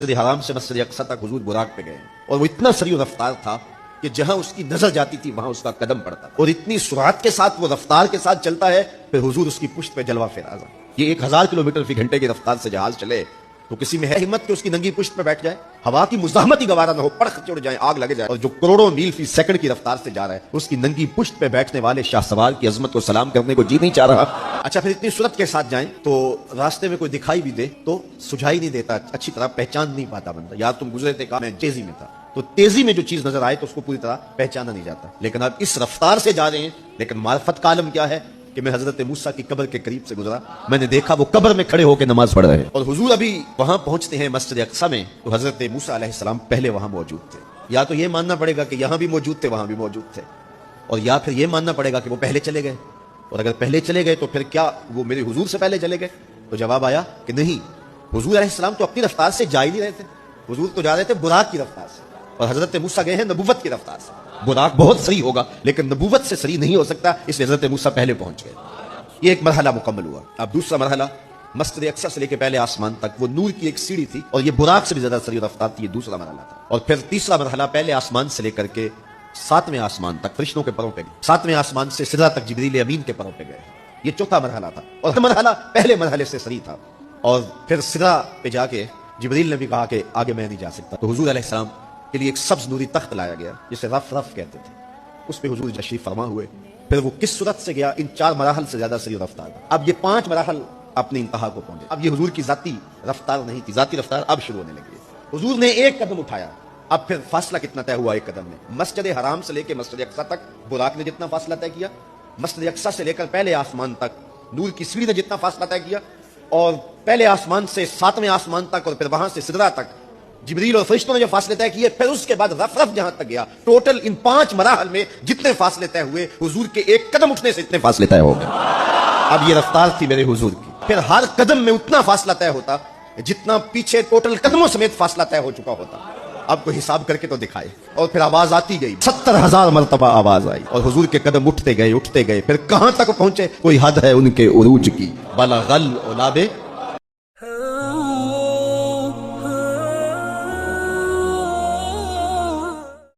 मस्जिद हराम से मस्जिद अक्सा तक हुजूर बुराक पे गए और वो इतना सरी रफ्तार था कि जहां उसकी नजर जाती थी वहां उसका कदम पड़ता और इतनी सुरात के साथ वो रफ्तार के साथ चलता है फिर हुजूर उसकी पुश्त पे जलवा फेराजा। ये 1000 किलोमीटर फी घंटे की रफ्तार से जहाज चले तो किसी में है हिम्मत कि उसकी नंगी पुश्त पे बैठ जाए, हवा की मुज़ाहमत ही गवारा ना हो, पड़ख चढ़ जाए, आग लगे जाए। और जो करोड़ों मील फी सेकंड की रफ्तार से जा रहा है उसकी नंगी पुश्त पे बैठने वाले शाहसवार की अजमत को सलाम करने को जी नहीं चाह रहा। अच्छा, फिर इतनी सूरत के साथ जाएं तो रास्ते में कोई दिखाई भी दे तो सुझाई नहीं देता, अच्छी तरह पहचान नहीं पाता बंदा। यार तुम गुजरे थे, कहा मैं तेजी में था, तो तेजी में जो चीज नजर आए तो उसको पूरी तरह पहचाना नहीं जाता। लेकिन अब इस रफ्तार से जा रहे हैं, लेकिन मार्फत का आलम क्या है कि मैं हजरत मूसा की कब्र के करीब से गुजरा, मैंने देखा वो कब्र में खड़े होकर नमाज पढ़ रहे हैं। और हुजूर अभी वहां पहुंचते हैं मस्जिद अक्सा में तो हजरत मूसा अलैहिस्सलाम पहले वहां मौजूद थे। या तो ये मानना पड़ेगा कि यहां भी मौजूद थे, वहां भी मौजूद थे, और या फिर ये मानना पड़ेगा कि वो पहले चले गए। और अगर पहले चले गए तो फिर क्या वो मेरे हुजूर से पहले चले गए? तो जवाब आया कि नहीं, हुजूर अलैहिस्सलाम तो अपनी रफ्तार से जा ही नहीं रहे थे, हुजूर तो जा रहे थे बुराक की रफ्तार से, और हजरत मूसा गए हैं नबुव्वत की रफ्तार से। बुराक बहुत सही होगा लेकिन नबुव्वत से सही नहीं हो सकता, इसलिए हजरत मूसा पहले पहुंच गए। ये एक मरहला मुकम्मल हुआ। अब दूसरा मरहला मस्जिद अक्सा से लेकर पहले आसमान तक वो नूर की एक सीढ़ी थी और ये बुराक से भी ज्यादा सरी रफ्तार थी, ये दूसरा मरहला था। और फिर तीसरा मरहला पहले आसमान से लेकर के 7वें आसमान तक फरिश्तों के परों पे गए, 7वें आसमान से सिदरा तक जिब्रील अमीन के परों पे गए, ये चौथा मरहला था। और हर मरहला पहले मरहले से सरी था। और फिर सिदरा पे जाके जिब्रील ने भी कहा कि आगे मैं नहीं जा सकता, तो हुजूर अलैहिस्सलाम के लिए एक सब्ज नूरी तख्त लाया गया जिसे रफ रफ कहते थे, उस पे हुजूर तशरीफ फरमा हुए। फिर वो किस सूरत से गया, इन 4 मराहल से ज्यादा सही रफ्तार। अब ये 5 मराहल अपनी इंतहा को पहुंचे। अब ये हुजूर की जाती रफ्तार नहीं थी, जाती रफ्तार अब शुरू होने लगी। हुजूर ने एक कदम उठाया, अब फिर फासला कितना तय हुआ एक कदम में? मस्जिद हराम से लेकर मस्जिद अक्सा तक बुराक ने जितना फासला तय किया, मस्जिद अक्सा से लेकर पहले आसमान तक नूर की सीढ़ी ने जितना फासला तय किया, और पहले आसमान से 7वें आसमान तक, और फिर वहां से सिदरा तक जिब्रील और फरिश्तों ने जो फासले तय किए, फिर उसके बाद रफ रफ जहां तक गया, टोटल इन 5 मराहल में जितने फासले तय हुए हुजूर के एक कदम उठने से इतने फासले तय हो गए। अब ये रफ्तार थी मेरे हुजूर की। फिर हर कदम में उतना फासला तय होता जितना पीछे टोटल कदमों समेत फासला तय हो चुका होता। अब को हिसाब करके तो दिखाए। और फिर आवाज आती गई, 70,000 मरतबा आवाज आई और हुजूर के कदम उठते गए। फिर कहां तक पहुंचे? कोई हद है उनके उरूज की, बलगल उलाबे